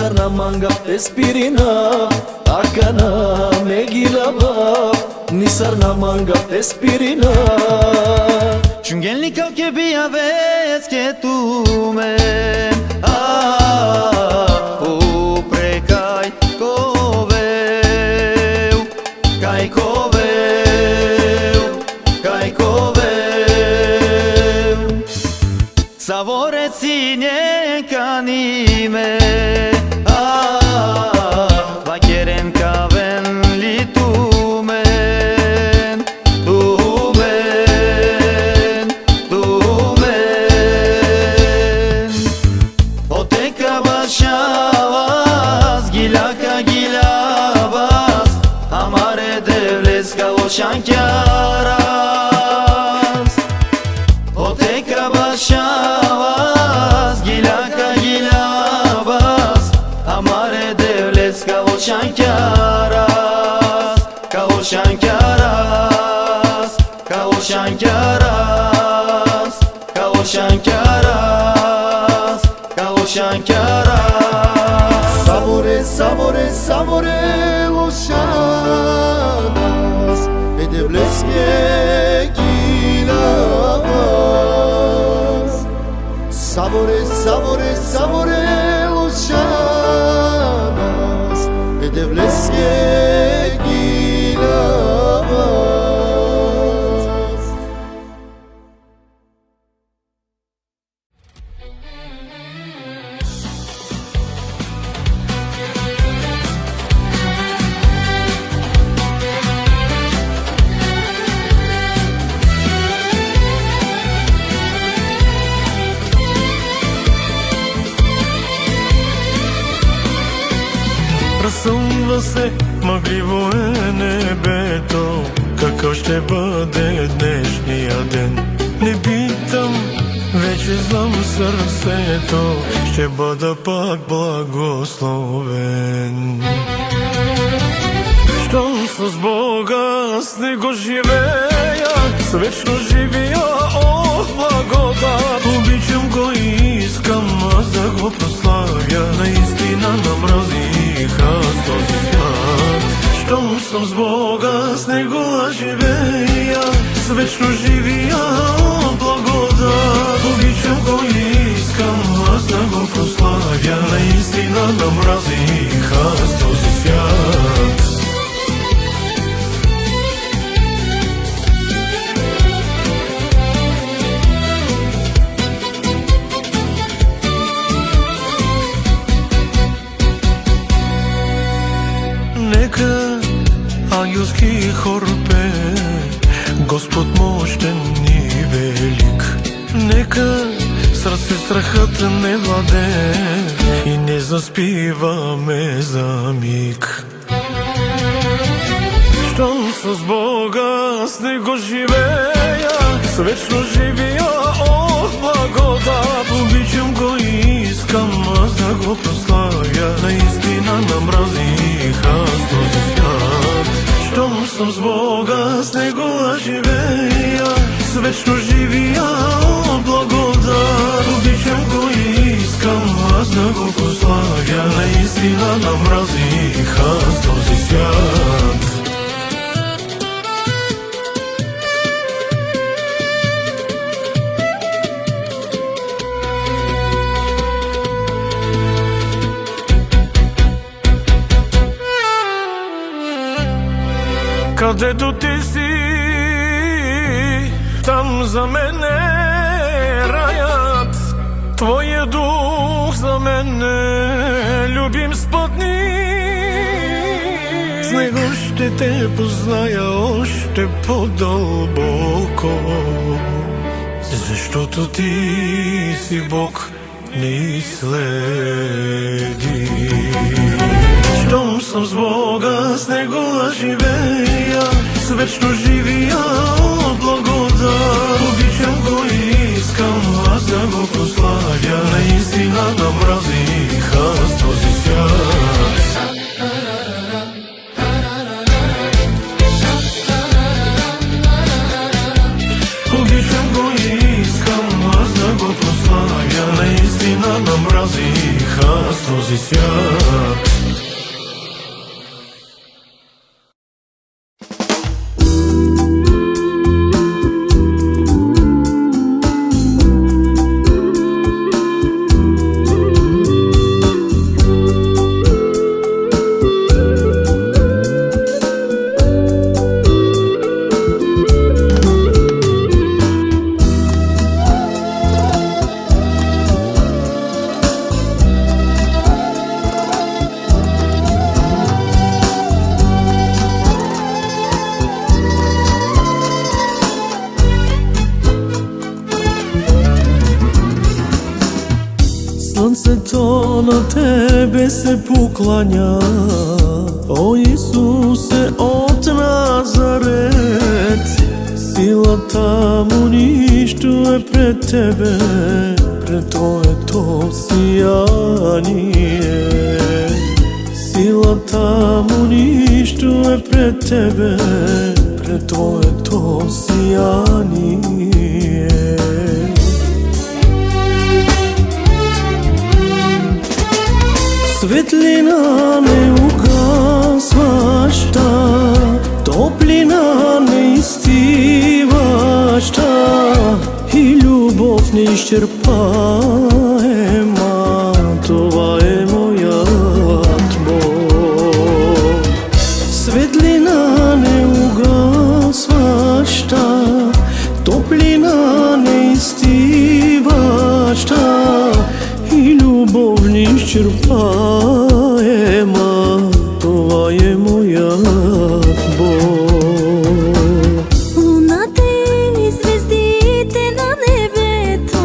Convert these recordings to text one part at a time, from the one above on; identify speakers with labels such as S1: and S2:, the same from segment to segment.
S1: Sarna manga espirina akana megilaba ni sarna manga espirina
S2: Čungelnika ke bija vez ke tu me uprekaj koveu kaj koveu kaj koveu Savoreci njekanime Shankaras Oteka bashavas Gilaka gilabas Amare devles Kavo Shankaras Kavo Shankaras Kavo Shankaras Kavo Shankaras Kavo Shankaras
S1: Sabore, sabore, sabore Loshanas Devleske gilabas Sabore, sabore, sabore Loshanas Devleske gilabas
S3: казва се, мъгливо е небето. Какъв ще бъде днешния ден? Не питам, вече знам сърцето, ще бъда пак благословен. Щом с Бога с Него живея, с вечно живия, о, благодат. Обичам го и искам аз да го прославя, наистина намразих аз този свят. Щом съм с Бога, с Него живея, с вечно живия, о, благодат. Обичам го и искам аз да го прославя, наистина намразих аз този свят. Нека ангелски хор пее, Господ мощен и велик. Нека сърце страхът не владее и не заспиваме за миг. Щом с Бога, с Него живея, с вечно живия, о, благодат. Обичам го и искам аз да го прославя, наистина намразих аз този свят. Щом съм с Бога, с Него живея, с вечно живия, о, благодат. Обичам го и искам аз да го прославя, наистина намразих аз този свят. Където ти си, там за мен е раят. Твоя дух за мен е любим спътник. С него ще те позная още по-дълбоко, защото ти си Бог, ни следи. Щом съм с Бога, с Него живея, с вечно живия, о, благодат. Обичам го и искам аз да го прославя, наистина намразих аз този свят. Обичам го и искам аз да го прославя, наистина намразих аз този свят.
S4: Слънцето на Тебе се покланя, о Исусе от Назарет. Силата му нищо е пред Тебе, пред Твоето сияние. Силата му нищо е пред Тебе, пред Твоето сияние. Светлина неугасваща, топлина неизстиваща и любов неизчерпаема, това е моят Бог. Светлина неугасваща, топлина неизстиваща и любов неизчерпаема, това е моят Бог.
S5: Луната и звездите на небето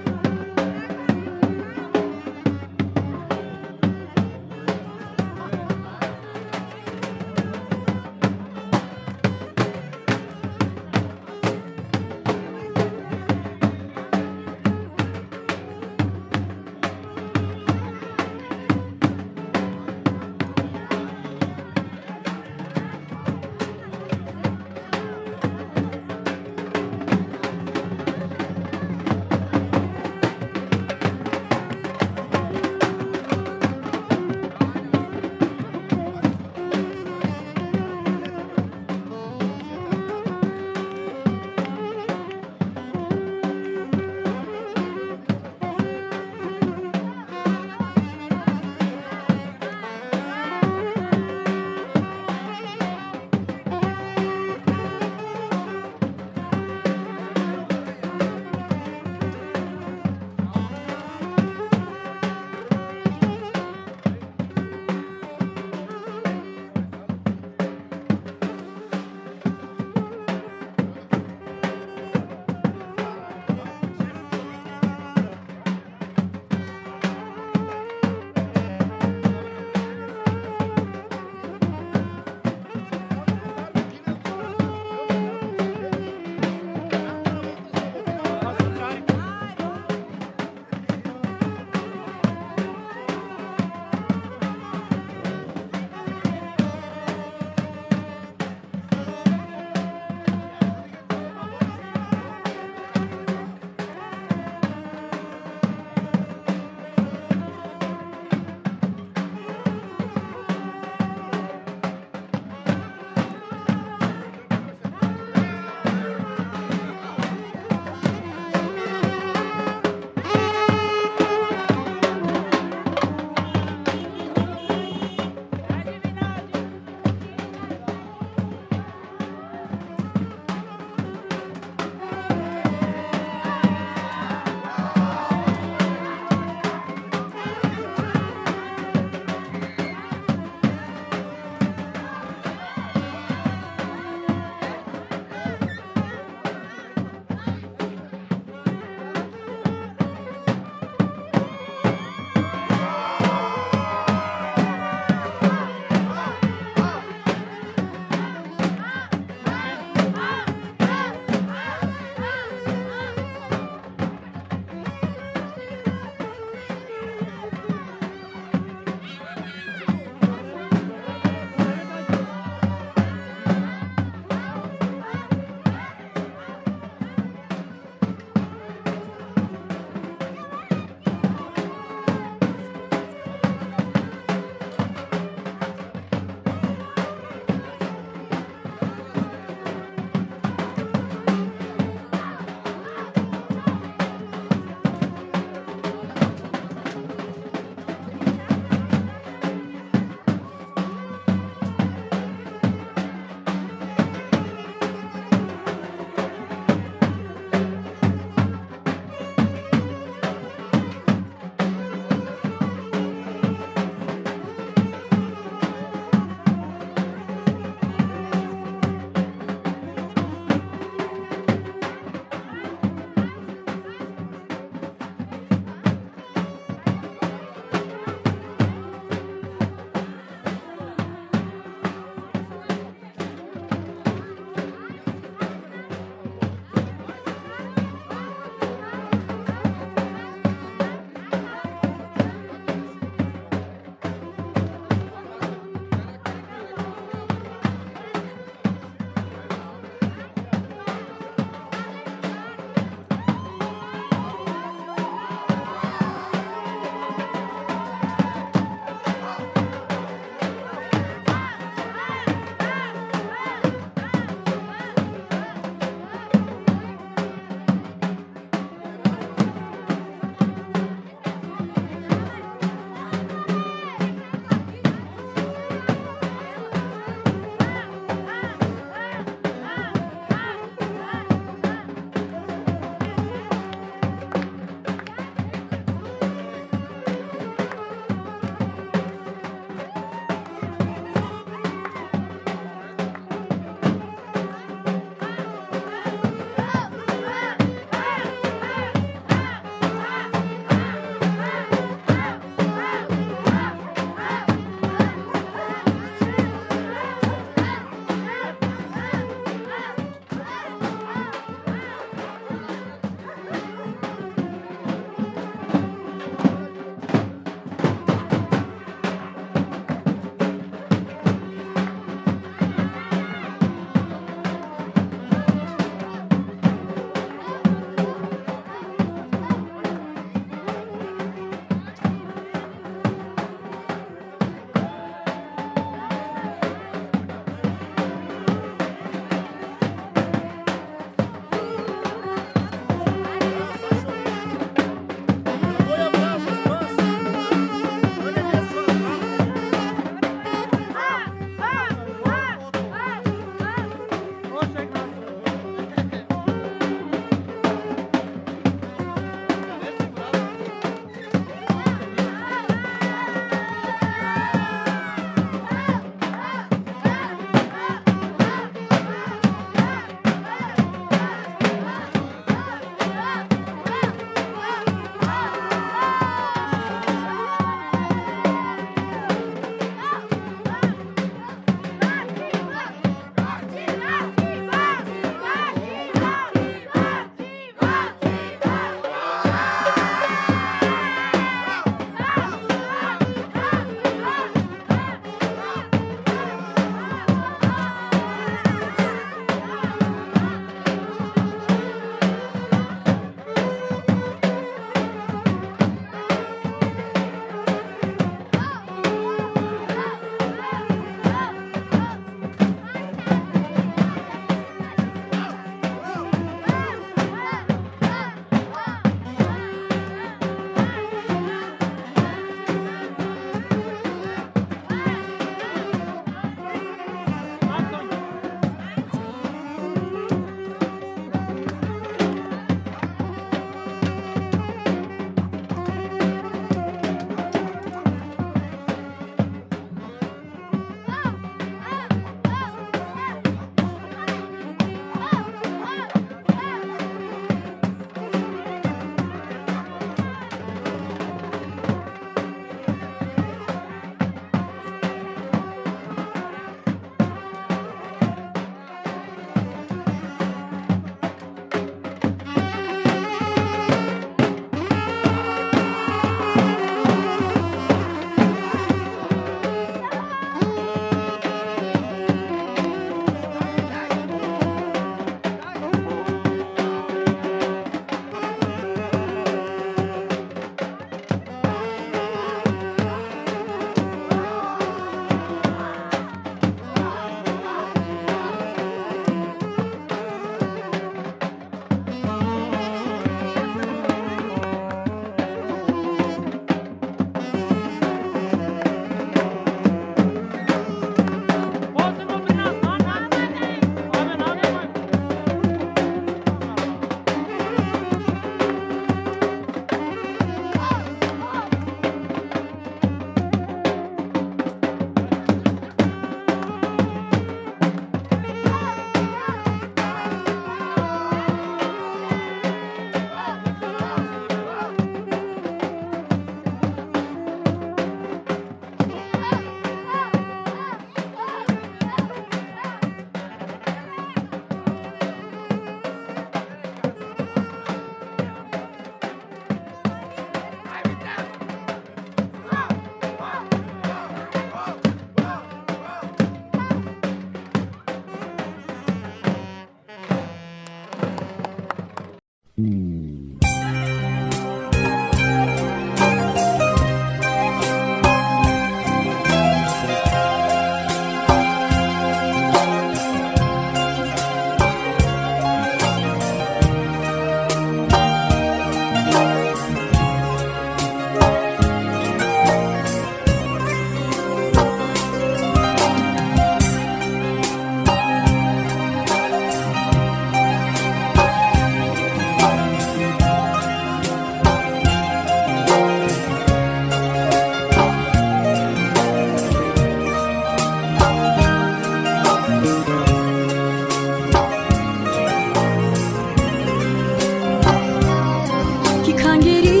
S5: Chi cangheri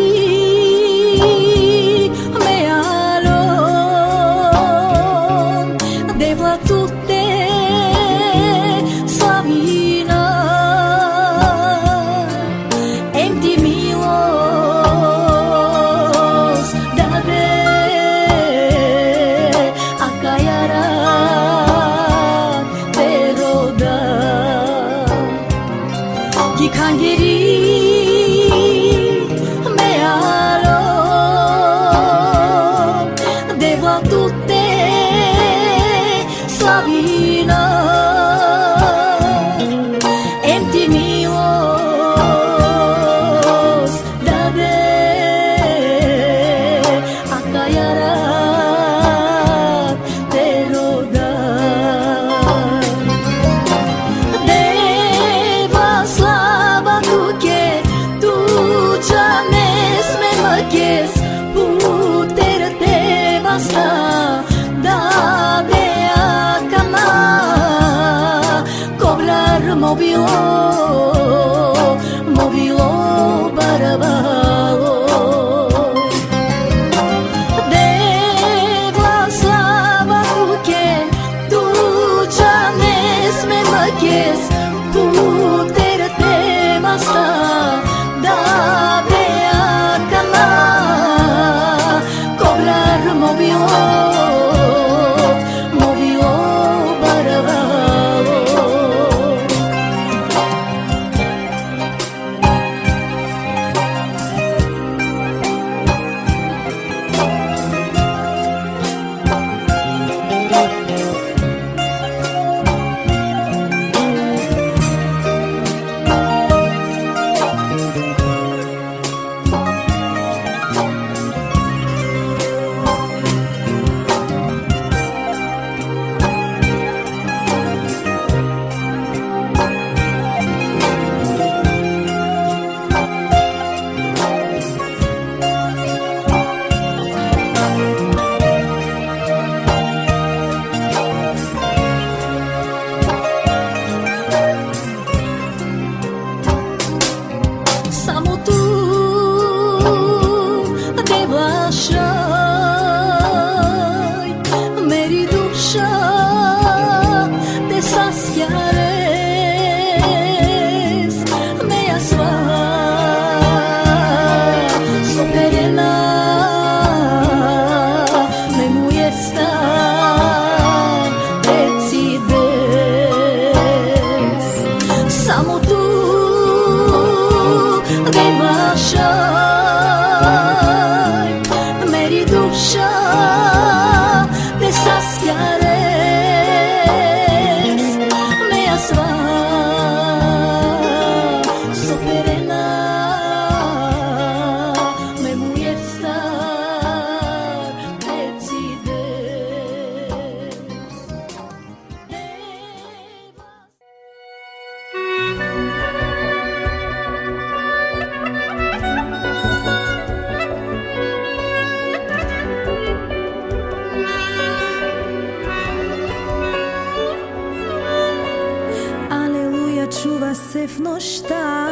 S5: me alon Deva tutte Savina Empty milos Da be Akayara Peroda Chi cangheri tutte Savina Empty milos Da be Akayara Peroda Deva slava tuke Tu janes me makes Puter te basta Da bea cama Cobrar movilo barabalo Deva slava tuke Tu janes me makes Puter te basta Da bea cama Cobrar movilo barabalo Samo tu devlașai Meri duša Te saciares Meja sva Soperena Me mu esta Decides Samo tu devlașai Meri duša Te saciares Meja sva Soperena Me mu esta Decides
S6: Чува се в нощта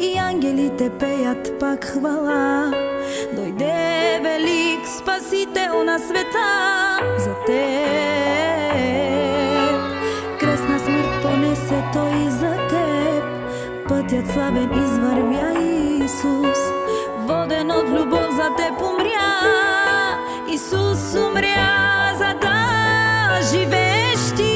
S6: и ангелите пеят пак хвала. Дойде велик спасител на света за теб. Кресна смърт понесе той за теб. Пътят славен извървя Исус. Воден от любов за теб умря. Исус умря за да живееш ти.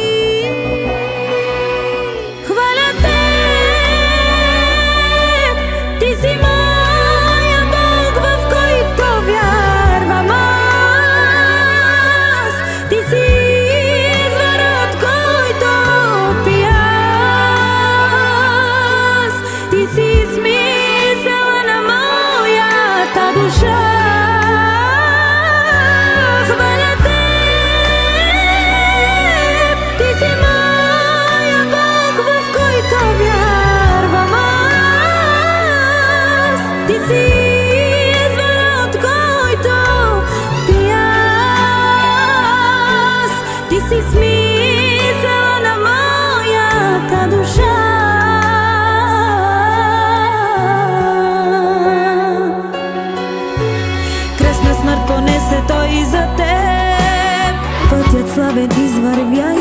S6: славен извървя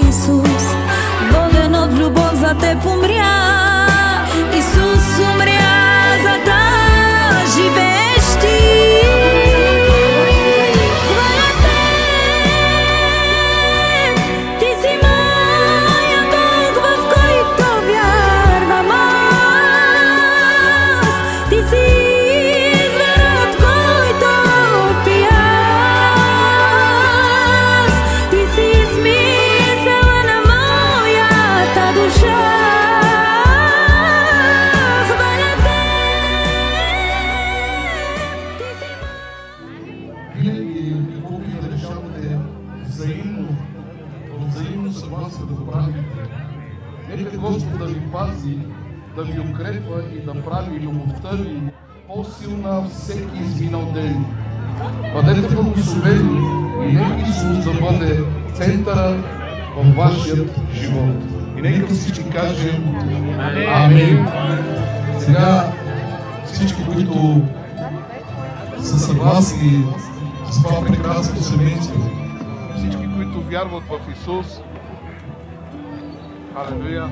S6: Исус, воден от любов за теб умря. Исус умря, за да живееш ти. Хваля те, ти си моя Бог, в който вярвам аз. Ти си изворът, който пия аз. Ти си смисъла на моята душа. Хваля те, ти си
S7: Винаги Бог да решавате взаимно, взаимно съгласие да правите. Нека Господ да ви пази, да ви укрепва и да прави любовта ви по-силна всеки изминал ден. Бъдете благословени и нека Исус да бъде центъра във вашият живот. И нека всички кажем Амин. Сега всички, които са съгласни с това прекрасно семейство, всички, които вярват в Исус, Халелуя,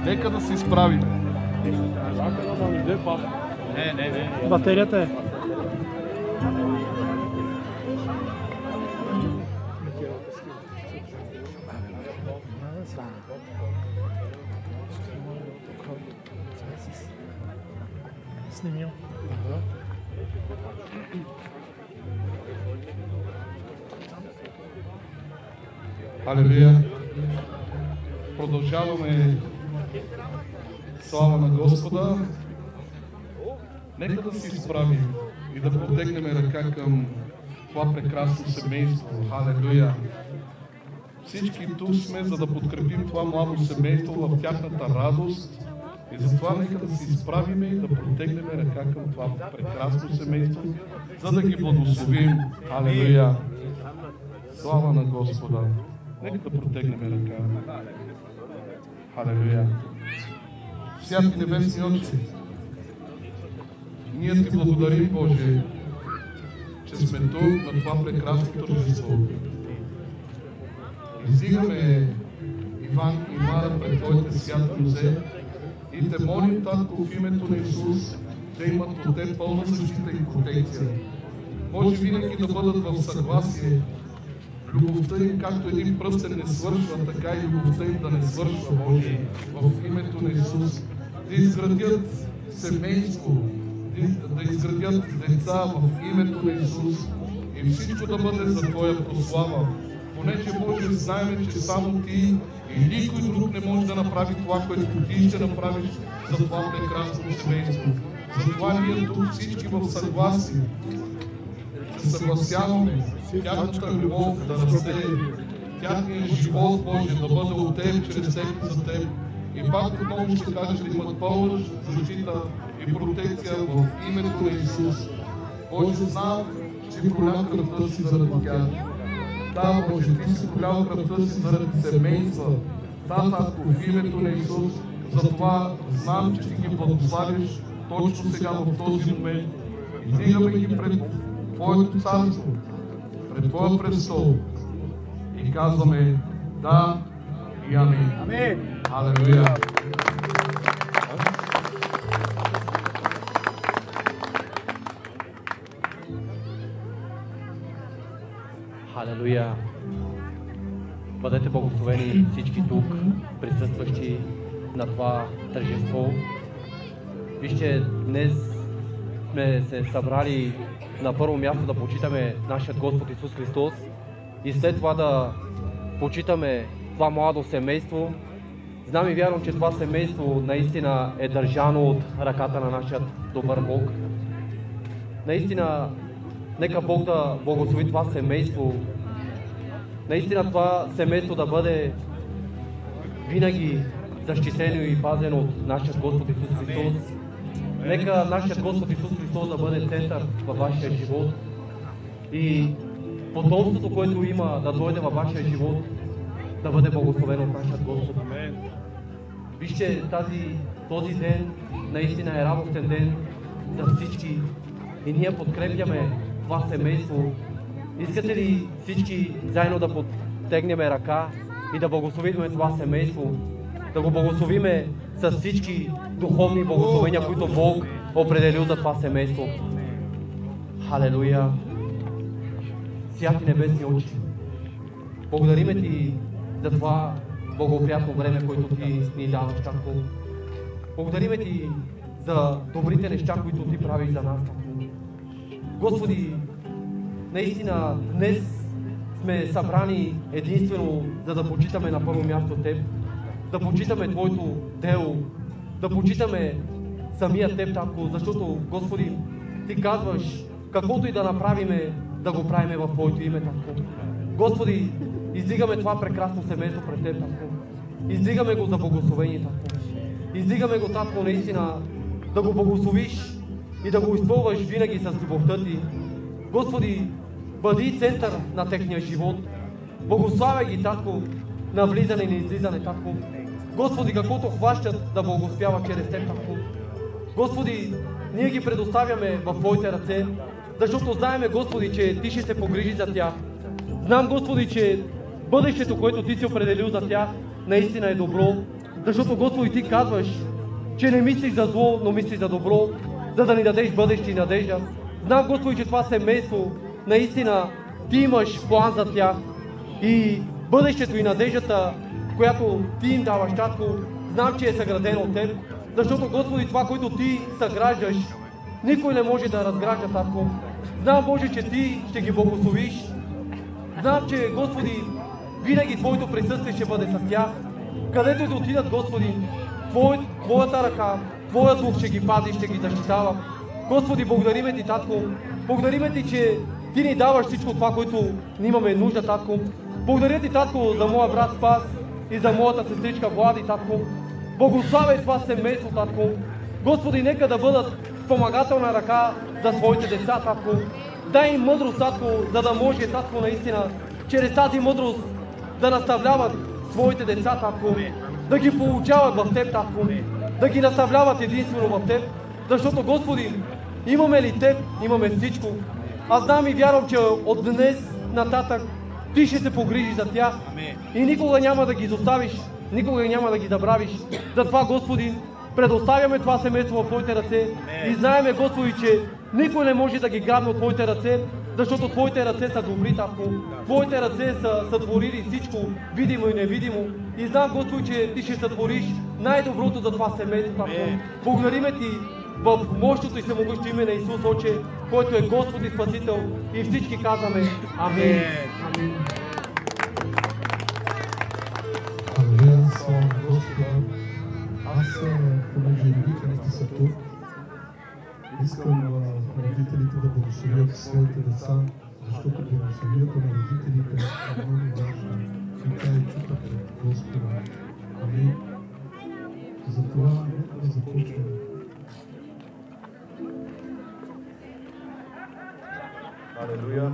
S7: нека да се изправим.
S8: Батерията е. Снимил.
S7: Халелуя. Продължаваме слава на Господа. Нека да се изправим и да протегнем ръка към това прекрасно семейство. Халелуя. Всички тук сме, за да подкрепим това младо семейство в тяхната радост. И затова нека да се изправиме и да протегнем ръка към това прекрасно семейство, за да ги благословим. Халелуя. Слава на Господа. Нека да протегнем ръка. Халелуя. Святи небесни Отче, ние ти благодарим, Боже, че сме тук на това прекрасно тържество. Издигаме Иван и Мара пред Твоите святи нозе и те молим, Татко, в името на Исус, да имат от Теб пълна защита и протекция. Може винаги да бъдат в съгласие. Любовта им, както един пръстен не свършва, така и любовта им да не свършва, Боже, в името на Исус. Да изградят семейство, да изградят деца в името на Исус и всичко да бъде за Твоя прослава. Понеже, Боже, знаем, че само Ти и никой друг не може да направи това, което Ти ще направиш за това прекрасно семейство. Затова ние тук всички в съгласие се съгласяваме тяхната любов да расте, тяхният живот, Боже, да бъде от Теб, чрез Теб и за Теб. И пак отново ще кажа да имат пълна защита и протекция в името на Исус. Боже, знам, че проля кръвта си заради тях. Да, Боже, Ти си пролял кръвта си заради семейства. Да, Татко, в името на Исус. Затова знам, че Ти ги благославиш точно сега в този момент. И дигаме ги пред Твоето царство, пред Твоя престол. И казваме да и амин. Амин. Алелуя.
S9: Халелуя! Бъдете благословени всички тук, присъстващи на това тържество. Вижте, днес сме се събрали на първо място да почитаме нашия Господ Исус Христос и след това да почитаме това младо семейство. Знам и вярвам, че това семейство наистина е държано от ръката на нашия добър Бог. Наистина, нека Бог да благослови това семейство. Наистина това семейство да бъде винаги защитено и пазено от нашия Господ Исус Христос. Нека нашия Господ Исус Христос да бъде център във вашия живот и потомството, което има да дойде във вашия живот, да бъде благословено от нашия Господ. Вижте, този ден наистина е радостен ден за всички и ние подкрепяме това семейство. Искате ли всички заедно да тегнеме ръка и да благословиме това семейство, да го благословиме с всички духовни благословения, които Бог определил за това семейство. Халелуя! Святи небесни очи, благодариме Ти за това благоприятно време, което Ти ни даваш, Татко. Благодариме Ти за добрите неща, които Ти правиш за нас, Татко. Господи, наистина днес сме събрани единствено за да почитаме на първо място Теб, да почитаме Твоето дело, да почитаме самия Теб, Татко, защото, Господи, Ти казваш, каквото и да направиме, да го правиме в Твоето име, Татко. Господи, издигаме това прекрасно семейство пред Теб, Татко. Издигаме го за благословение, Татко. Издигаме го, Татко, наистина да го благословиш и да го изпълваш винаги с любовта Ти. Господи, бъди център на техния живот. Благославяй ги, Татко, на влизане и на излизане, Татко. Господи, каквото хващат да благословява чрез Теб, Татко. Господи, ние ги предоставяме в Твоите ръце, защото знаеме, Господи, че Ти ще се погрижи за тях. Знам, Господи, че бъдещето, което Ти си определил за тях, наистина е добро, защото, Господи, Ти казваш, че не мислиш за зло, но мислиш за добро, за да ни дадеш бъдеще и надежда. Знам, Господи, че това семейство, наистина, Ти имаш план за тях и бъдещето и надеждата, която Ти им даваш, Татко, знам, че е съградено от Теб, защото, Господи, това, което Ти съграждаш, никой не може да разгражда, Татко. Знам, Боже, че Ти ще ги благословиш. Знам, че, Господи, винаги Твоето присъствие ще бъде с тях. Където и да отидат, Господи, Твоята ръка, Твоя дух ще ги пази, ще ги защитава. Господи, благодариме Ти, Татко. Благодариме Ти, че Ти ни даваш всичко това, което ни имаме нужда, Татко. Благодаря Ти, Татко, за моя брат Спас и за моята сестричка Влади, Татко. Благославяй това семейство, Татко. Господи, нека да бъдат спомагателна ръка за своите деца, Татко. Дай им мъдрост, Татко, за да може, Татко, наистина, чрез тази мъдрост да наставляват своите деца, Татко. Да ги получават в Теб, Татко. Да ги наставляват единствено в Теб. Защото, Господи, имаме ли Теб, имаме всичко. Аз знам и вярвам, че от днес нататък Ти ще се погрижиш за тях и никога няма да ги изоставиш, никога няма да ги забравиш. Затова, Господи, предоставяме това семейство в Твоите ръце и знаеме, Господи, че никой не може да ги грабне от Твоите ръце, защото Твоите ръце са добри, Татко. Твоите ръце са сътворили всичко, видимо и невидимо. И знам, Господи, че Ти ще сътвориш най-доброто за това семейство, Татко. Благодариме Ти в мощното и всемогъщо име на Исус, Отче, който е Господ и Спасител. И всички казваме Амин. Амин.
S7: Алелуя, слава на Господа. Аз, понеже родителите са тук, искам родителите да благословят своите деца, защото благословията на родителите е много важно. И тя е чута пред Господа. Амин. Затова нека да започваме.
S1: Алелуя.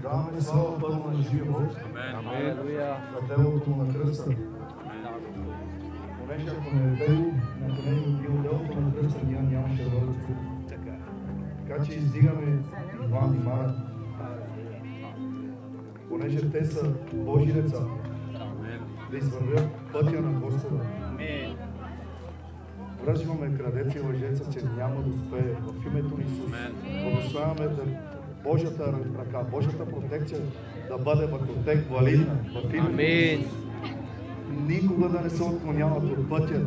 S1: Даваме слава пълна на живия Бог.
S9: Алелуя.
S1: За делото на кръста. Понеже ако не е бил, ако не е бил делото на кръста, нямаше да бъде тук. Така че издигаме Иван и Мара. Понеже те са Божи деца. Да извървят пътя на Господа. Връжваме крадеца и лъжеца, че няма да успее. В името на Исус благославяме да Божията ръка, Божията протекция да бъде върху тях валидна. В името на Исус. Никога да не се отклоняват от пътя.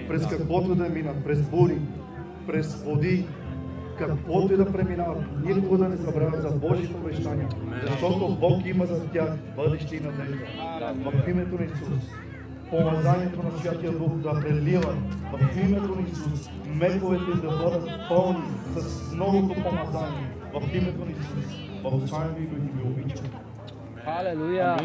S1: През каквото да минат, през бури, през води, каквото и да преминават, никога да не забравят за Божите обещания. Защото Бог има за тях бъдеще и надежда. В името на Исус. Помазанието на Святия Дух да прелива в името на Исус. Мековете да бъдат пълни с новото помазание в името на Исус. Благославяме ви и ви обичаме.
S9: Халелуя!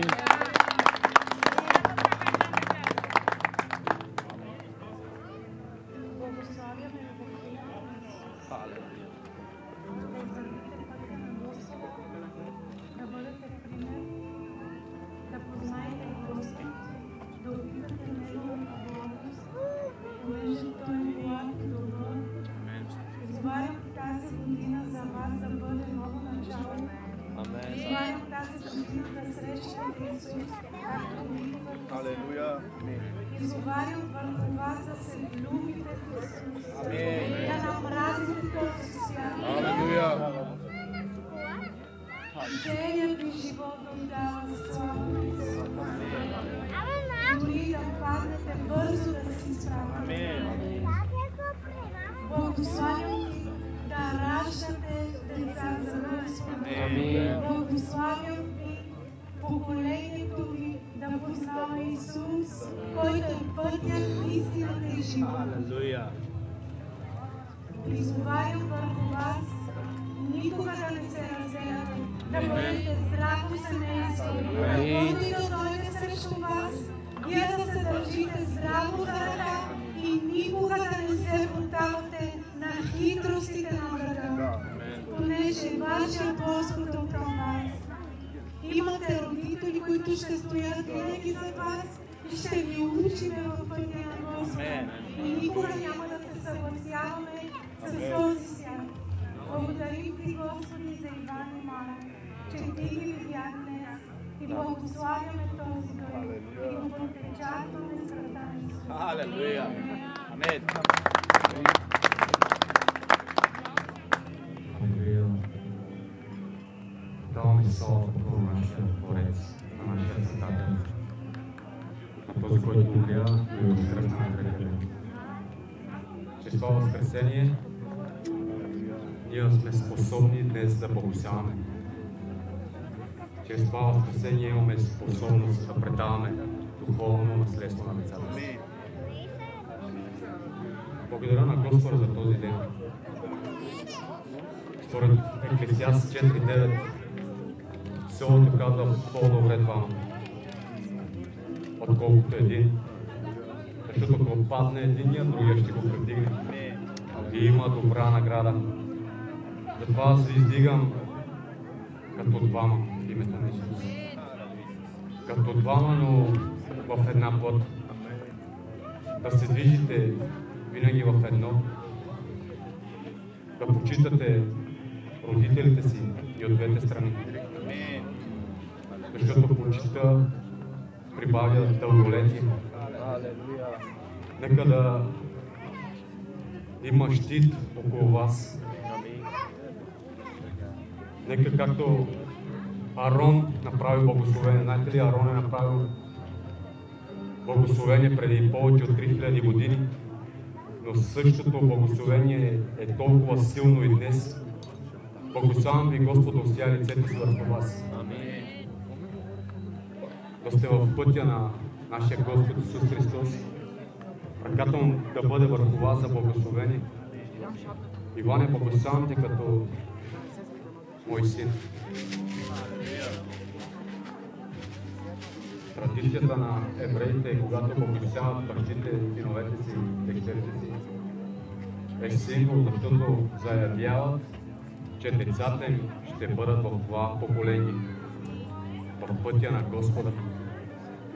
S10: Да бъдете пример, да познаете Господ, да опитате Неговата благост, понеже Той е благ и добър. Изварям тази година за вас да бъде ново начало. Исус, както и върху
S1: Алелуя.
S10: Изговарям върху вас да се влюбите в Исус, да намразите този свят.
S1: Алелуя.
S10: Целият ви живот дава слава на Исус. Дори да паднете, бързо да се изправите. Благославям ви да раждате деца за Господа. Благославям ви поколението ви да познава Исус, който е пътят, истината и живота. Призовавам върху вас никога да не се разделяте, да бъдете здраво семейство. Който и да дойде срещу вас, вие да се държите здраво за ръка и никога да не се поддавате на хитростите на врага, понеже вашия Господ е към вас. Имате родители, които ще стоят винаги за вас и ще ви учиме в пътя на Господа. И никога няма да се съгласяваме с този свят. Благодарим ти, Господи, за Иван и Мара, че ти ги видя днес и благославяме този дой и го подпечатваме с кръвта на Исус.
S1: Алелуя. Амин.
S11: Алелуя. Даваме славата на нашия Творец, на нашия Създател, на този, който умря и възкръсна на кръста. Чрез това възкресение ние сме способни днес да богославяме. Чрез това възкресение имаме способност да предаваме духовно наследство на децата си. Благодаря на Господа за този ден. Според Еклесиаст 4:9 Селото казва по-добре двама, отколкото един. Защото ако падне единия, другия ще го предигне. И има добра награда. Затова се издигам като двама в името на Исус. Като двама, но в една плът. Да се движите винаги в едно. Да почитате родителите си и от двете страни. Защото почита прибавя дълголетие. Нека да има щит около вас. Нека както Арон направи благословение. Знаете ли, Арон е направил благословение преди повече от 3000 години, но същото благословение е толкова силно и днес. Благославям ви, Господ, да усия лицето си върху вас. Да сте в пътя на нашия Господ Исус Христос. Ръката му да бъде върху вас за благословение. Иване, благославям те като мой син. Традицията на евреите е, когато благославят бащите, синовете си, дъщерите си, е символ, защото заявяват, че децата им ще бъдат в това поколение, в пътя на Господа.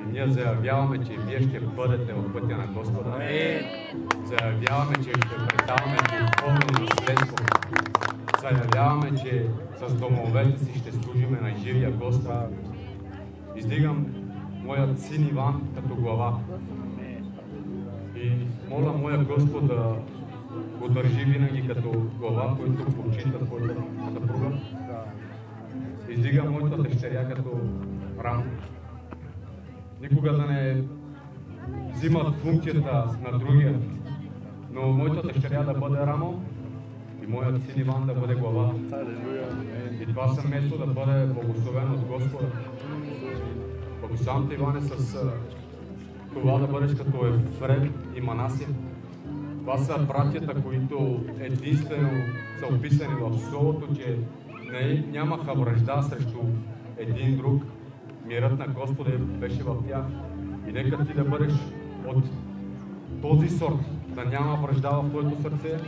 S11: И ние заявяваме, че вие ще бъдете в пътя на Господа. Заявяваме, че ще предаваме духовно наследство. Заявяваме, че с домовете си ще служиме на живия Господ. Издигам моят син Иван като глава. И моля моя Господ да го държи винаги като глава, който почита своята съпруга. Издигам моята дъщеря като рамо. Никога да не взимат функцията на другия, но моята дъщеря да бъде рамо и моят син Иван да бъде глава. И това семейство да бъде благословено от Господа. Благословям те, Иване, с това да бъдеш като Ефрем и Манасия. Това са братята, които единствено са описани в Словото, че нямаха вражда срещу един друг. Мирът на Господа беше в тях. И нека ти да бъдеш от този сорт, да няма вражда в твоето сърце,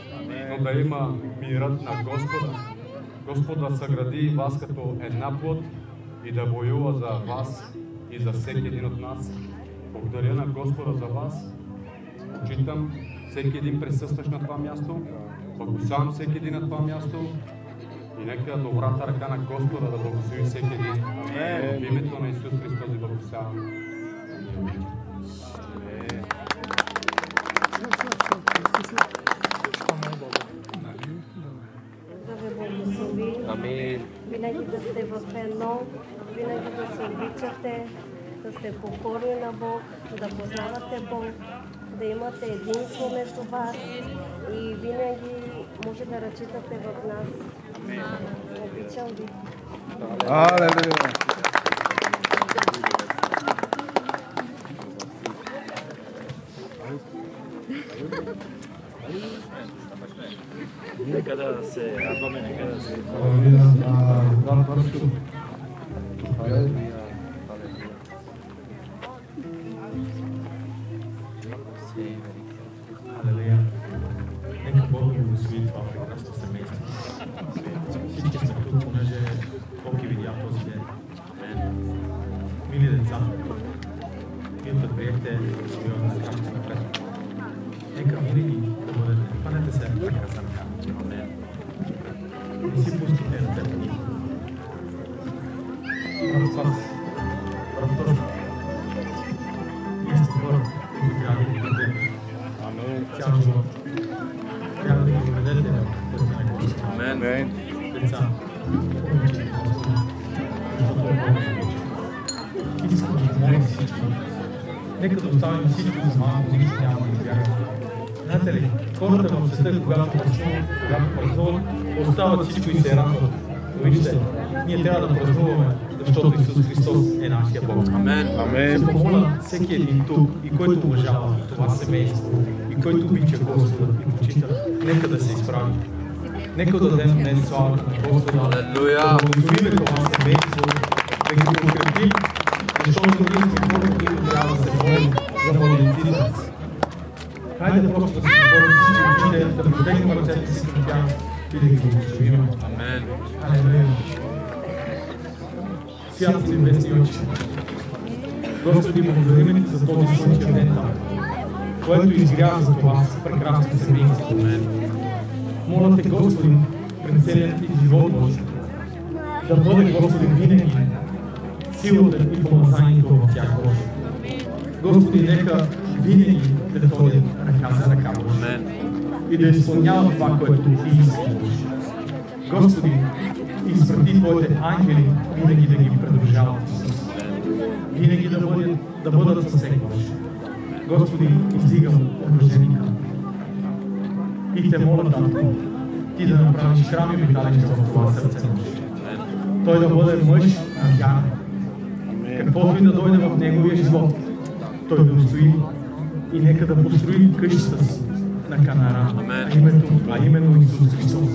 S11: но да има мирът на Господа. Господ да съгради вас като една плът и да воюва за вас и за всеки един от нас. Благодаря на Господа за вас. Почитам всеки един присъстващ на това място. Благославям всеки един на това място. И нека добрата ръка на Господа да благослови всеки един. В името на Исус Христос ви благословявам.
S12: Да ви благослови.
S9: Амин.
S12: Винаги да сте в едно, винаги да се обичате, да сте покорни на Бог, да познавате Бог, да имате единство между вас и винаги може да разчитате в нас. Обичам ви.
S1: Алелуя!
S8: Нека да се радваме, нека да се...
S13: Алелуя. Нека Бог ни благослови това прекрасно семейство. Всички сме тук, понеже Бог ги видя този ден. Мили деца, вие предприехте сериозна крачка напред. Нека винаги да бъдете. Хванете се ръка за ръка. Не си пустите ръцете ни. Брат Спас, брат Тошко, ние сте хора, които трябва да ги ведете. Цял живот. Трябва да ги ведете на пътя на Господ.
S9: Амен.
S13: Деца, обичайте Господ, защото е Бог за обича. Искам да помоля всички. Нека да оставим всичко за малко, нищо няма да избягаме. Знаете ли, хората в света, когато празнуват, остават всичко и се радват. Но вижте, ние трябва да празнуваме, защото Исус Христос е нашия Бог.
S9: Амен.
S13: Ще помоля всеки един тук, и който уважава това семейство, и който обича Господа и почита, нека да се изправи. Нека да дадем днес славата на Господа, да благословим това семейство, да ги подкрепим, защото ние сме хора, които трябва да се молим за младенците. Хайде просто да се съборим всички очите, да протегнем ръцете си към тях и да ги благословим.
S9: Амен.
S13: Алелуя. Святи небесни очи, Господи, благодарим Ти за този слънчев ден там, което изгрява за това прекрасно семейство. Моля Те, Господи, пред целият Ти живот, Боже, да бъде, Господи, винаги силата и помазанието в тях, Боже. Господи, нека винаги да ходят ръка за ръка, Боже, и да изпълняват това, което Ти искаш, Боже. Господи, изпрати Твоите ангели винаги да ги придружават, Исус. Винаги да бъдат със Теб, Боже. Господи, издигам мъженика. И Те моля, Татко, Ти да направиш храм и обиталище в това сърце, Боже. Той да бъде мъж на вяра. Каквото и да дойде в неговия живот, той да устои и нека да построи къщата си на Канара, а именно Исус Христос.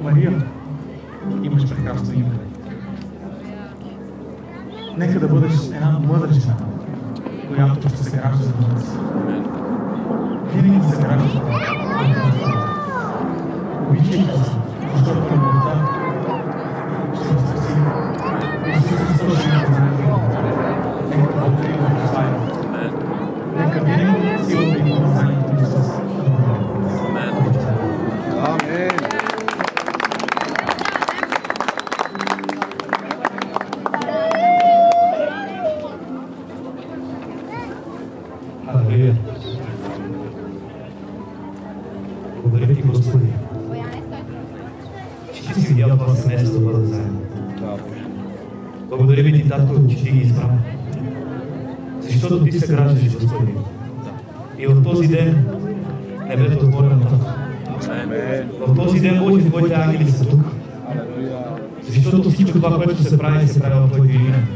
S13: Мария, имаш прекрасно име. Нека да бъдеш една мъдра жена, която ще се гражда за нас. Винаги се гражда за нас. Обичайте се, защото любовта ще ни спаси. Исус Христос ще ни познае. Нека Бог да ви благославя. Нека винаги силата и помазанието на Исус да бъде. Амин. Алелуя. Благодаря Ти, Господи, че Ти си видял това семейство да бъдат заедно. Благодаря Ви Ти, Татко, че Ти ги избра. Защото Ти се граждаш, Господи. И в този ден небето е отворено, Татко. В този ден, Боже, Твоите ангели са тук. Защото всичко това, което се прави в Твоето име.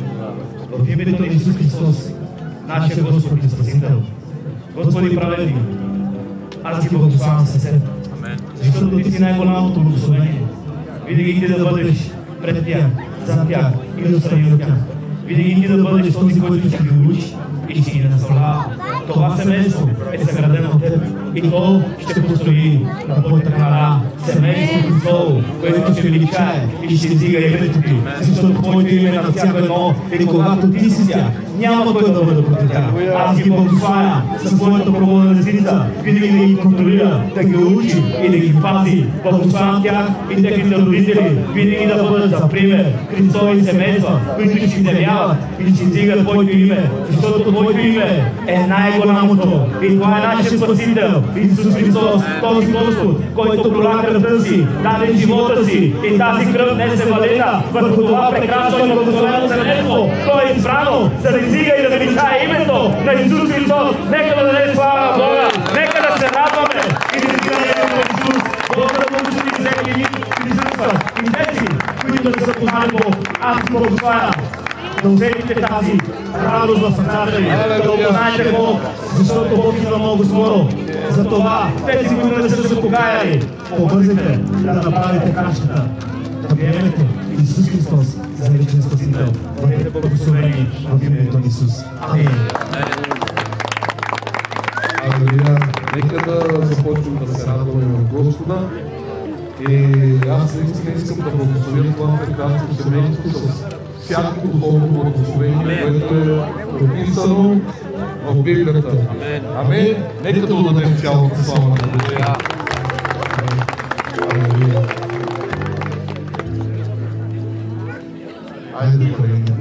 S13: В името на Исус Христос, нашия Господ и Спасител. Господи праведник, аз ги благославям със Теб. Защото Ти си най-голямото благословение. Винаги Ти да бъдеш пред тях, зад тях и отстрани от тях. Винаги Ти да бъдеш този, който ще ги учи и ще ги наставлява. Това семейство е съградено от Теб и то ще построи на Твоята Канара
S14: семейство Христово, което ще величае и ще издига името ти, защото Твоето име на всяко едно и когато ти си с тях, няма кой да бъде против тях. Аз ги благославя със своята православна десница, винаги да ги контролира, да ги учи и да ги пази. Благославям тях и техните родители, винаги да бъдат за пример Христови семейства, които ще изявяват и ще издигат Твоето име, защото Твоето име е най-голямото и това е нашия Спасител, Исус Христос, този Господ, който проля кръвта си, даде живота си и тази кръв не се валена върху това прекрасно и благословено семейство. Той е избрано, за да издига и да величае името на Исус Христос. Нека да даде слава на Бога, нека да се радваме и да издигаме името на Исус. Бог да благослови всеки един присъства и тези, които не са познали Бог. Аз ги благославя да усетите тази радост в сърцата ви, да опознаете Бог, защото Бог идва много скоро. Затова тези, които не са се покаяли, побързайте да направите крачката, да приемете Исус Христос за личен Спасител. Бъдете благословени в името на Исус. Амин.
S7: Алелуя. Нека да започнем да се радваме в Господа. И аз наистина искам да благословя това прекрасно семейство с всяко духовно благословение, което е описано в Библията. Амин. Нека да дадем цялата слава на Бога. Айде да тръгнете.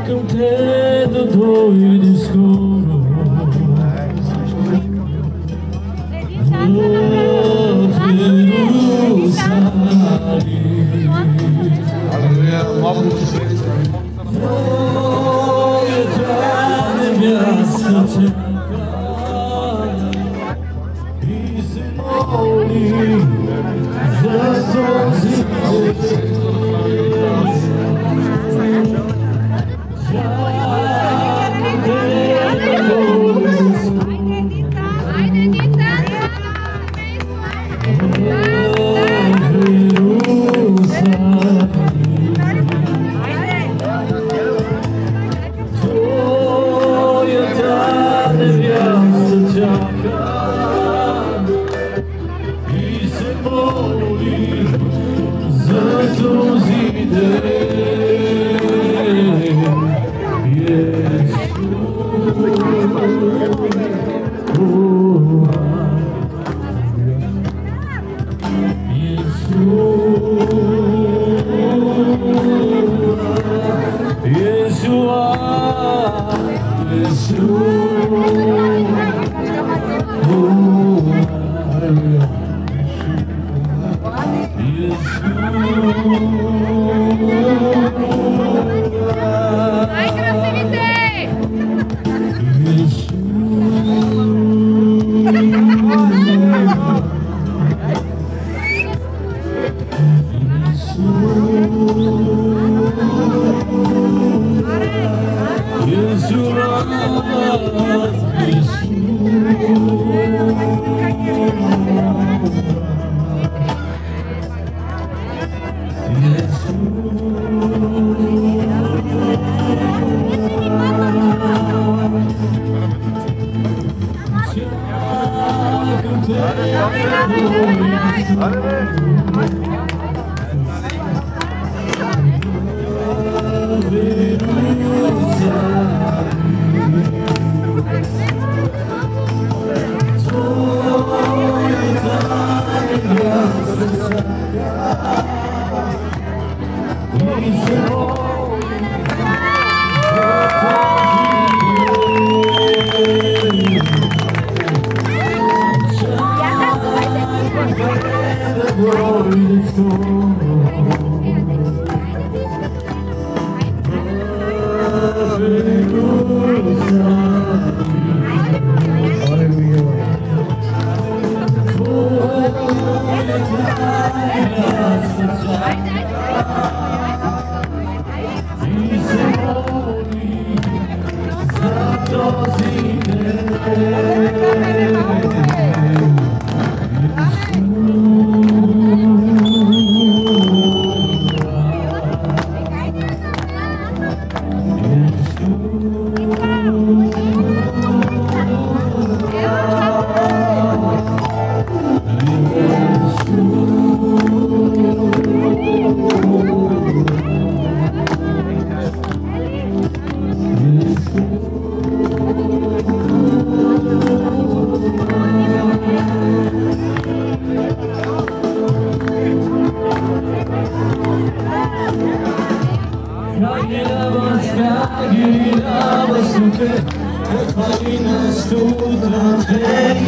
S4: Чакам те да дойде скоро.
S7: Алелуя, малко се среща.
S4: И се моли за този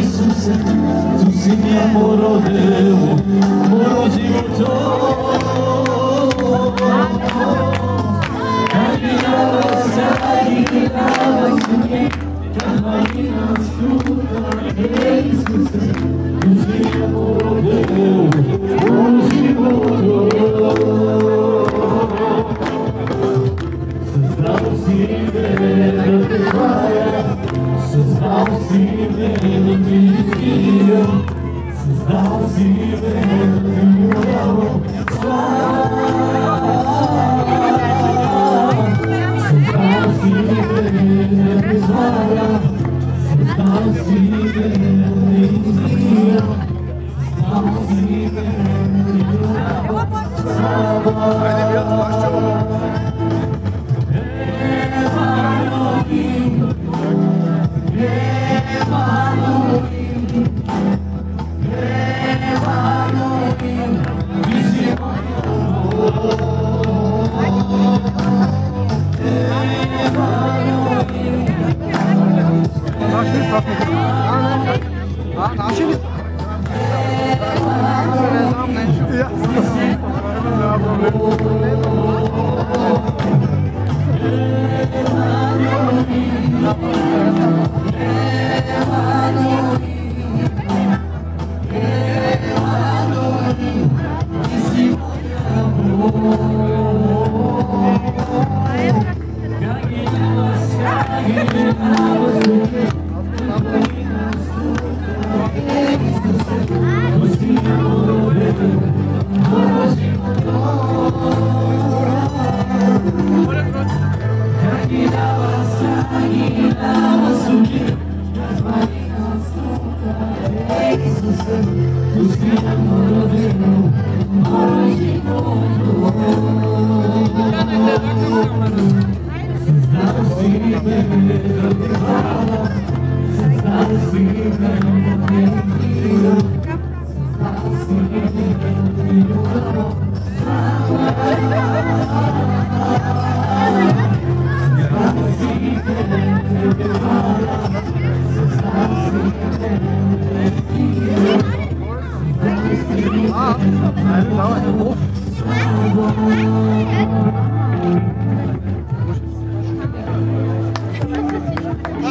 S4: Isuse, tu si mi amor deu, morozinho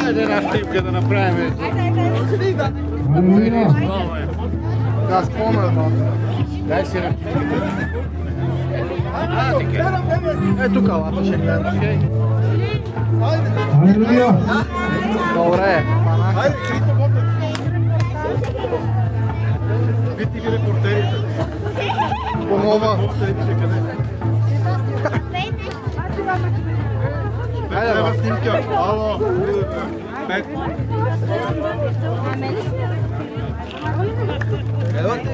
S1: Ajde na štipke da napravim. Da spomenuo. Daj si nam. E tu kao ako še gledam, okej?
S4: Halleluja!
S1: Добре. Ajde, чисто вода. Видите ги репортерите. Помова. Ajde, treba snimke. Ало. Пет. Evo ti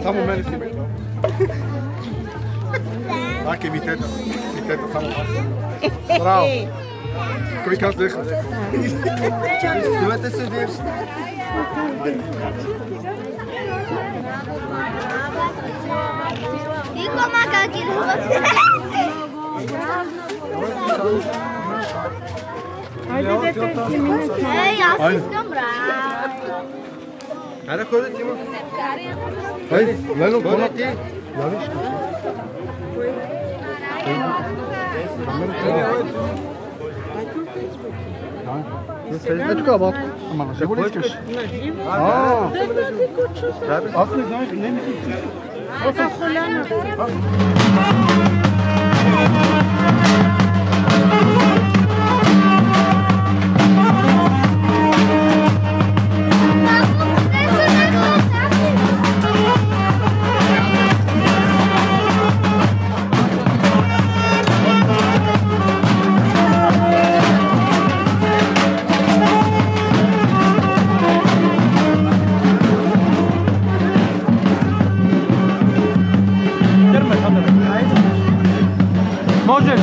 S1: Само мене си ме. Так е ми тета. Ми тета само вас. Браво. Кой каза деха? Снимете се вие.
S5: Дико макаки. Айде, дете, ти минете. Ей, аз искам, брат.
S1: Хайде, ходи ти, ма. Хайде, Лено, гона ти. Явиш. Е тук, батко. Ама на живо ли искаш? Аз не знаех, не ми си.
S9: Може!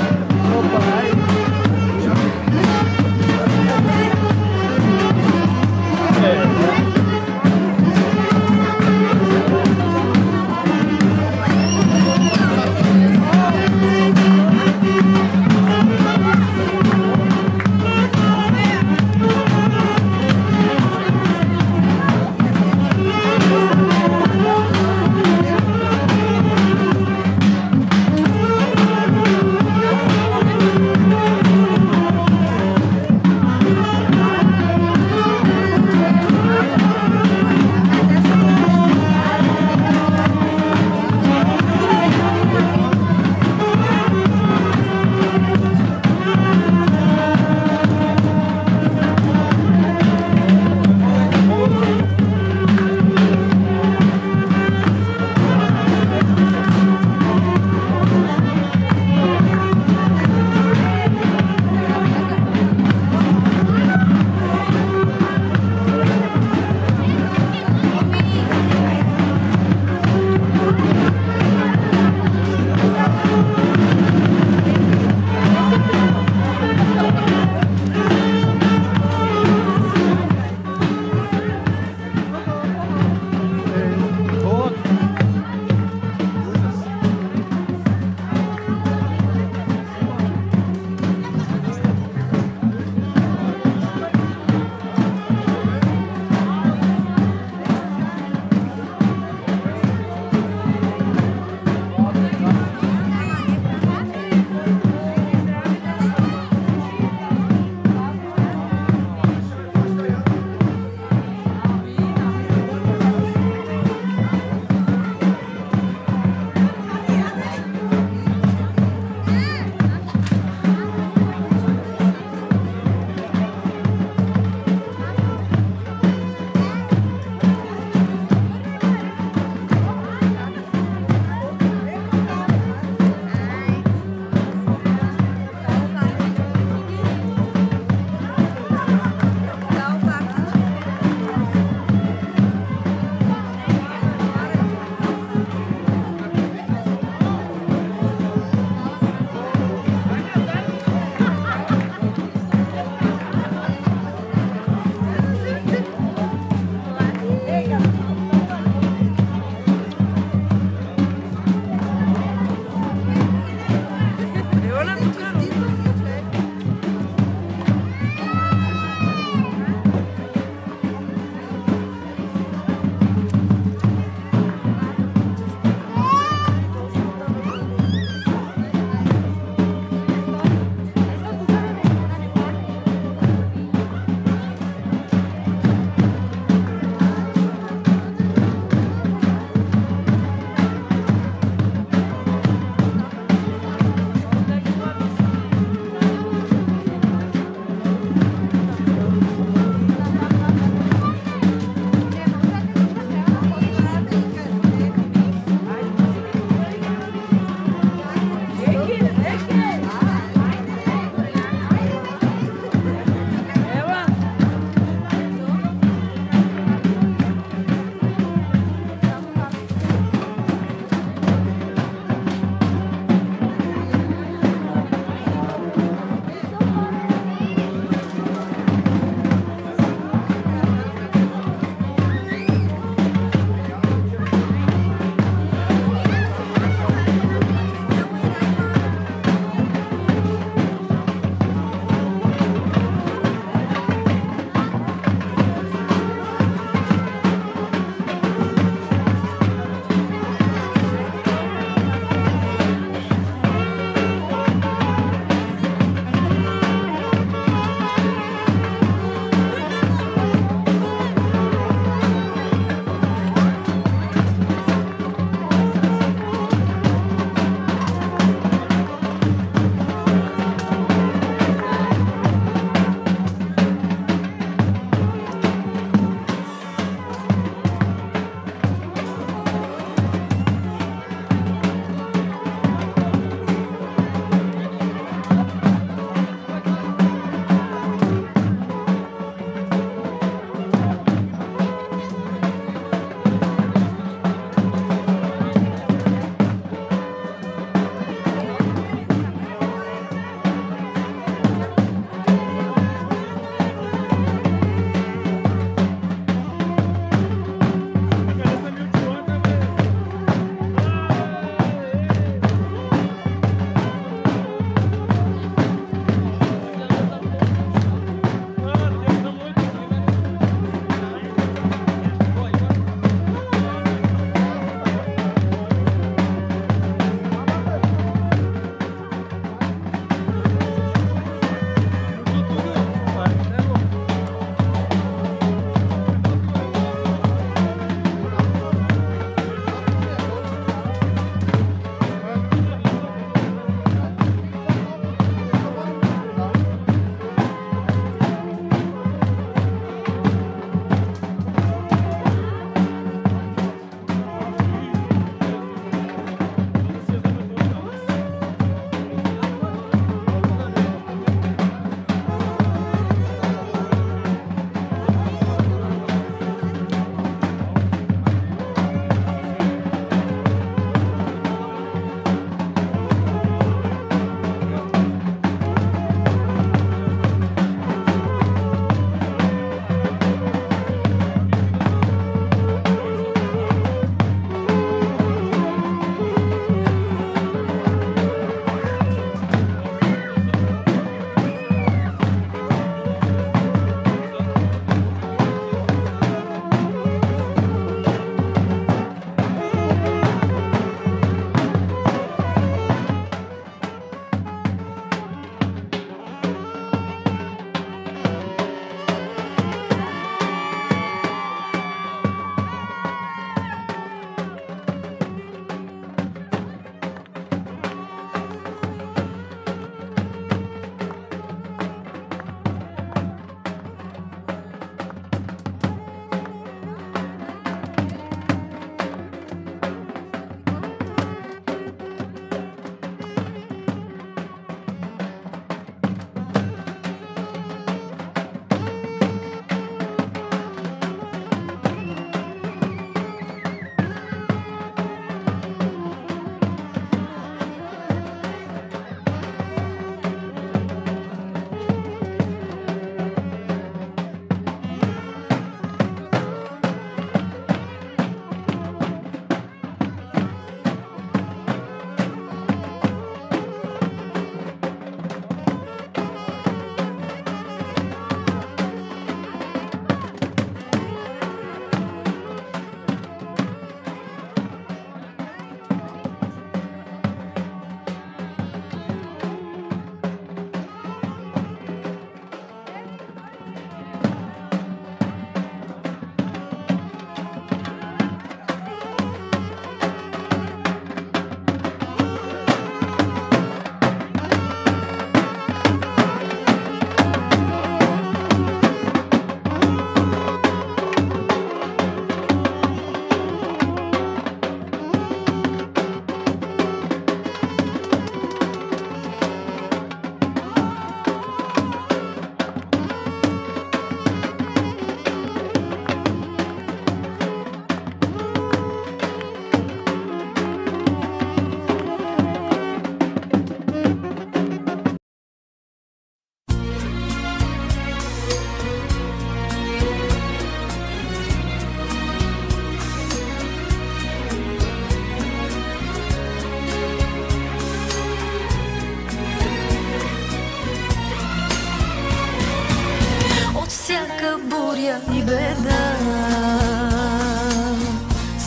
S6: буря и беда,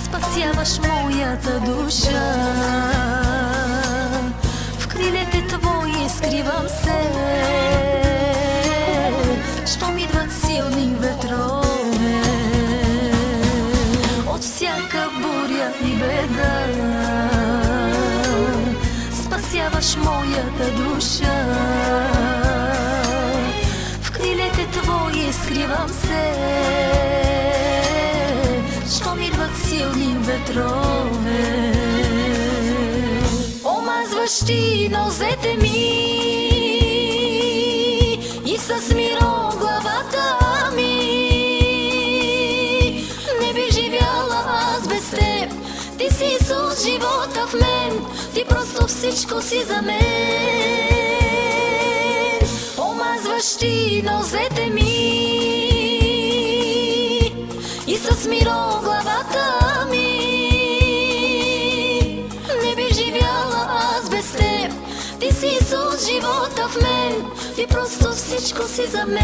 S6: спасяваш моята душа. В крилете твои скривам се, щом идват силни ветрове. От всяка буря и беда спасяваш моята душа. В крилете твои скривам се, щом идват силни ветрове. Омазваш ти нозете ми и с миро главата ми. Не би живяла аз без теб, ти си Исус, живота в мен, ти просто всичко си за мен. Омазваш ти нозете ми и с миро главата ми. Не би живяла аз без теб, ти си Исус, живота в мен, ти просто всичко си за мен.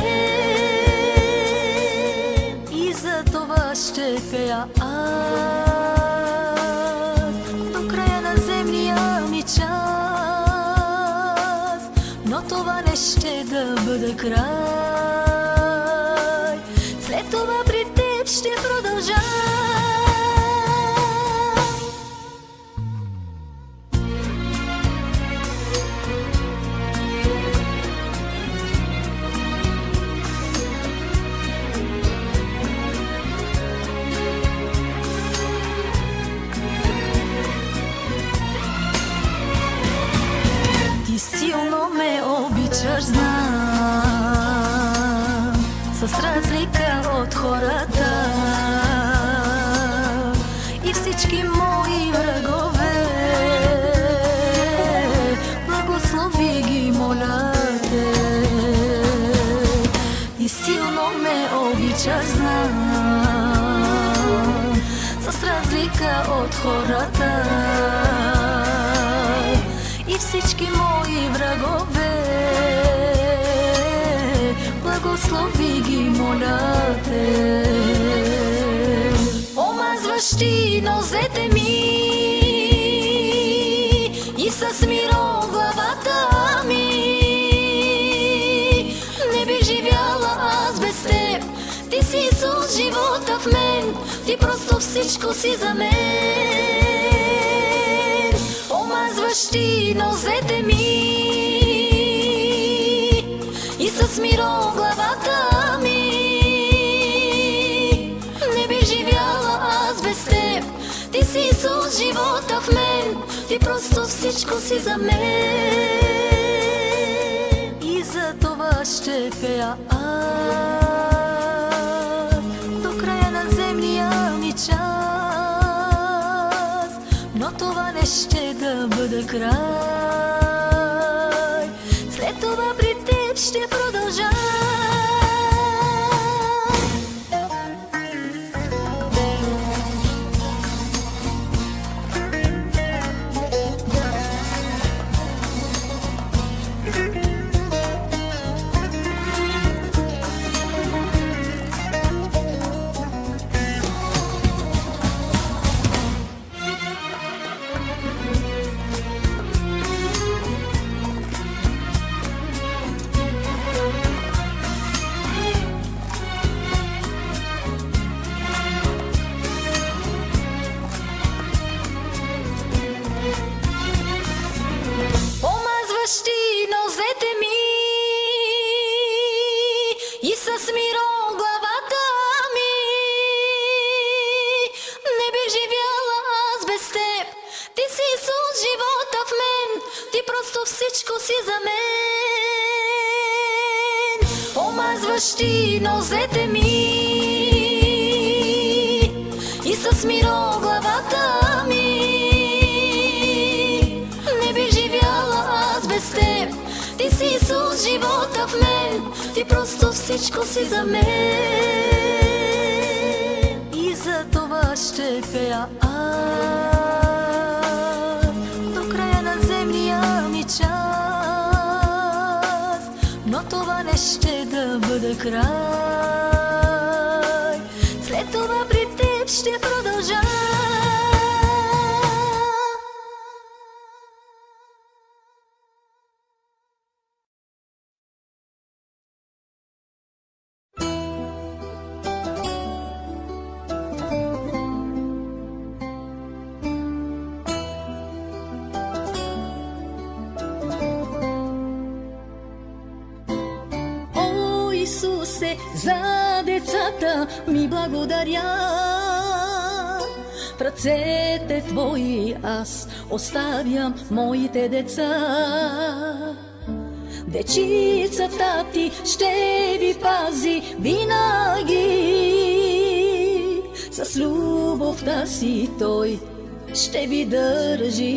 S6: И за това ще пея аз до края на земния ми час, но това не ще да бъде край. След това при теб ще продължа. Ти силно ме обичаш, знам, с разлика от хората. И всички мои врагове, благослови ги, моля те. Ти силно ме обичаш, знам, с разлика от хората. И всички мои врагове, благослови ги, моля те. Омазваш ти нозете ми и с миро главата ми. Не би живяла аз без теб, ти си Исус, живота в мен, ти просто всичко си за мен. Омазваш ти нозете ми и с миро главата ми. Не би живяла аз без теб, ти си Исус, живота в мен, ти просто всичко си за мен. И за това ще пея аз до края на земния ми час, но това не ще да бъде край. След това при теб ще продължа. И с миро главата ми. Не би живяла аз без теб, ти си Исус, живота в мен, ти просто всичко си за мен. Омазваш ти нозете ми и с миро главата ми. Не би живяла аз без теб, ти си Исус, живота в мен, ти просто всичко си за мен. И за това ще пея аз до края на земния ми час, но това не ще да бъде край. ще продължа. Исусе, за децата ми благодаря. В ръцете Твои аз оставям моите деца. Дечицата Ти ще ви пази винаги. С любовта си Той ще ви държи.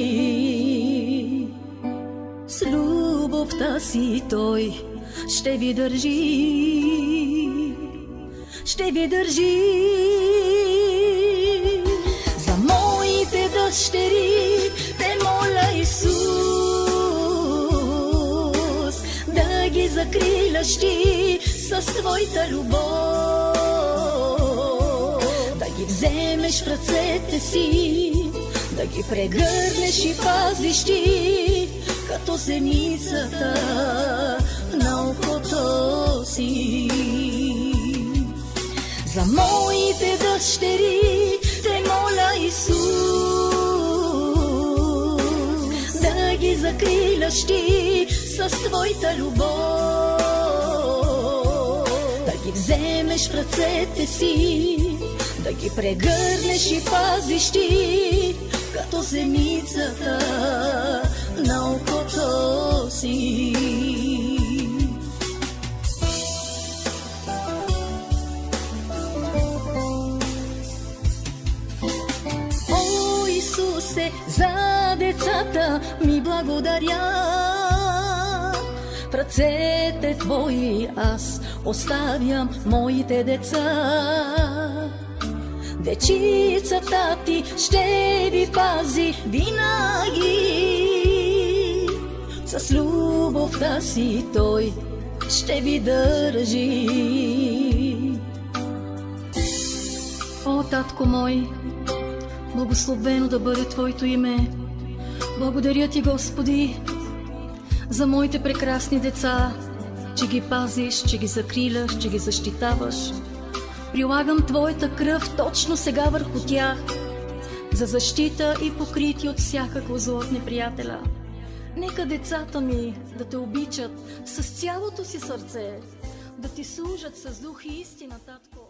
S6: С любовта си Той ще ви държи, ще ви държи. За моите дъщери те моля, Исус, да ги закриляш Ти със Твоята любов, да ги вземеш в ръцете си, да ги прегърнеш и пазиш Ти, като зеницата на окото си. За моите дъщери те моля, Исус, да ги закриляш Ти с Твоята любов, да ги вземеш в ръцете си, да ги прегърнеш и пазиш Ти, като зеницата на окото си. О, Исусе, за децата ми благодаря. В ръцете Твои аз оставям моите деца. Дечицата Ти ще ви пази винаги. С любовта си Той ще ви държи. О, Татко мой, благословено да бъде Твоето име. Благодаря Ти, Господи, за моите прекрасни деца, че ги пазиш, че ги закриляш, че ги защитаваш. Прилагам Твоята кръв точно сега върху тях, за защита и покритие от всякакво зло от неприятеля. Нека децата ми да Те обичат с цялото си сърце, да Ти служат с дух и истина, Татко.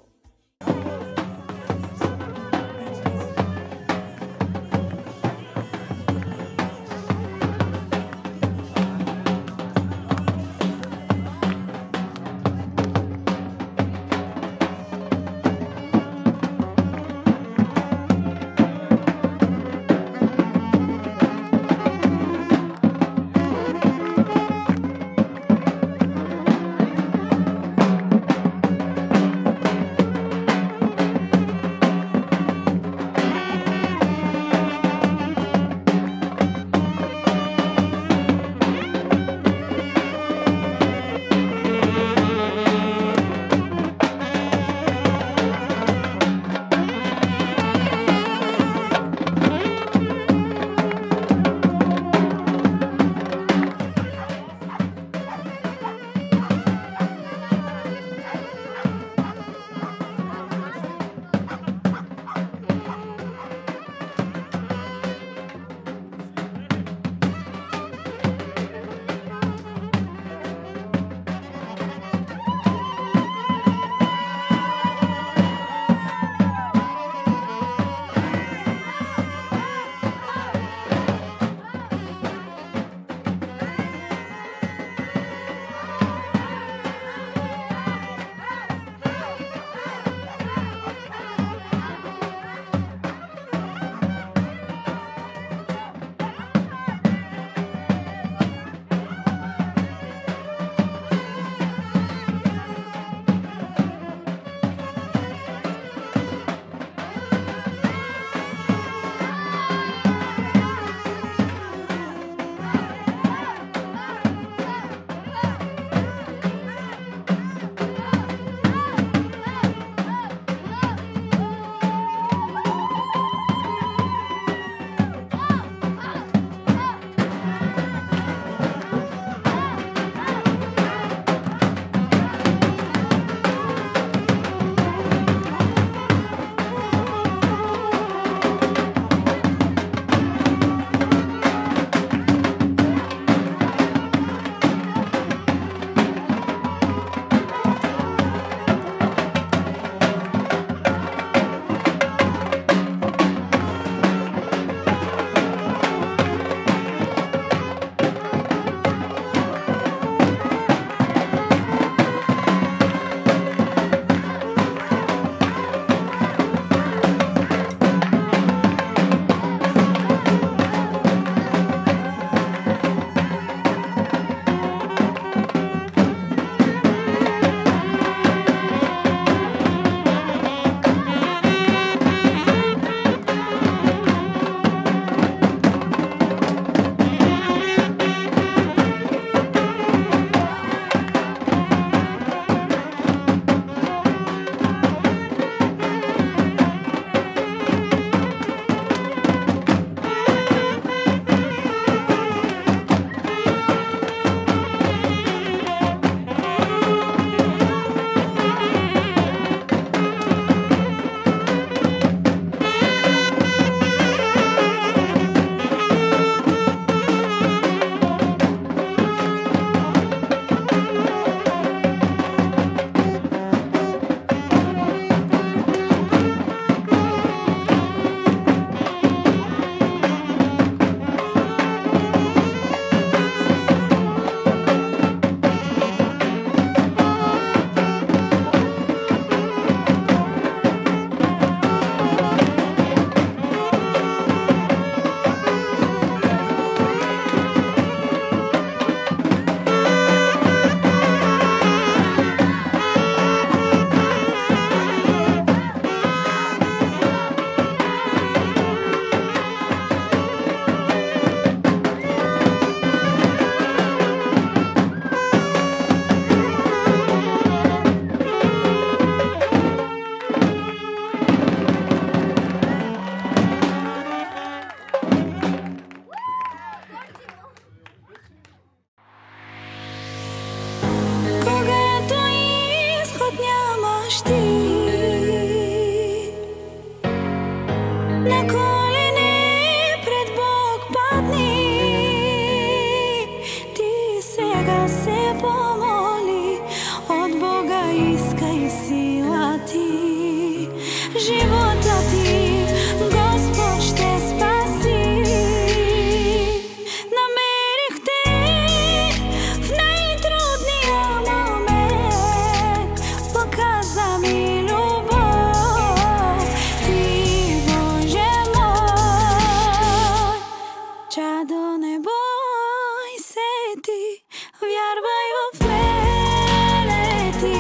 S6: ти, вярвай в мене ти.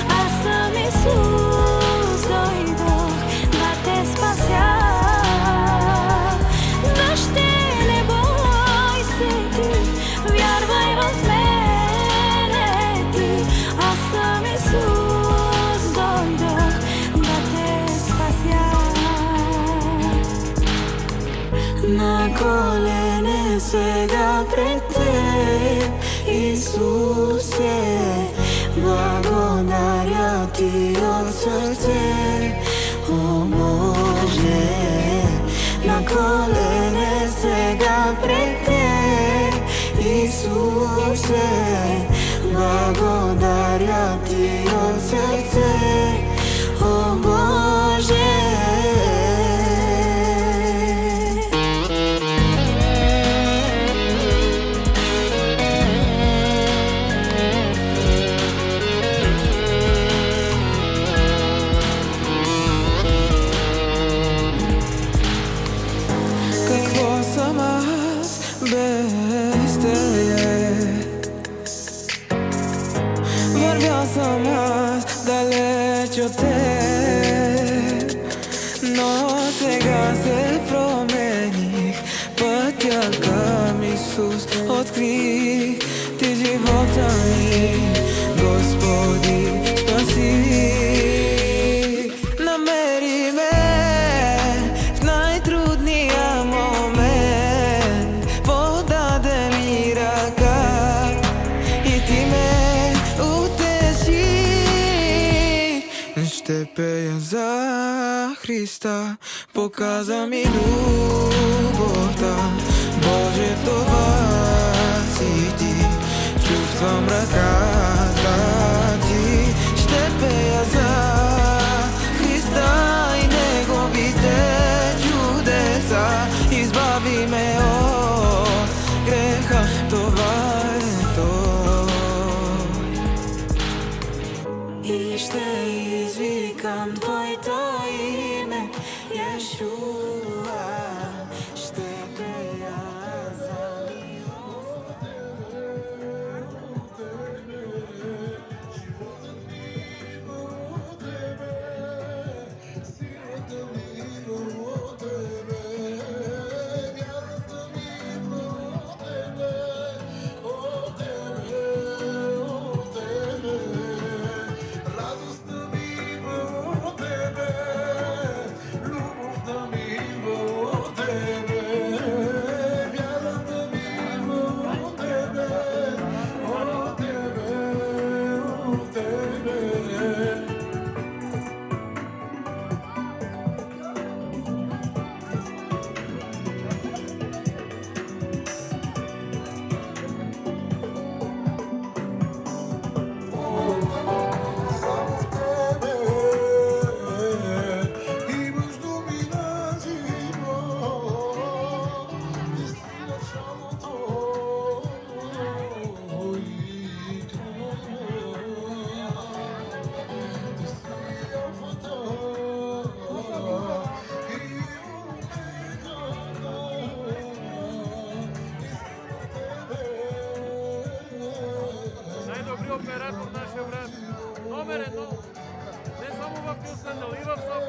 S6: Аз съм Исус, дойдох да те спася. Дъще, не бой се ти, вярвай в мене ти. Аз съм Исус, дойдох да те спася. На колене сега пред теб, Исусе, благодаря ти от сърце. О Боже, на колене сега пред теб, Исусе, благодаря ти от сърце. О Боже,
S15: без тебе. Вървял съм аз далеч от теб, но сега се промених. Пътя към Исус открих, ти живота ми, Господи, спаси. Намери ме в най-трудния момент, подаде ми ръка и ти ме утеши. Ще пея за Христа, показа ми любовта. Боже, това си ти, чувствам ръката ти. Ще пея за Христа и неговите чудеса. Избави ме от греха, това е Той.
S6: И ще извикам Твоето име, Йешуа. Ще пея за милостта.
S16: Оператор в наше време. Номер 1. Не само в Кюстендъл, и в София.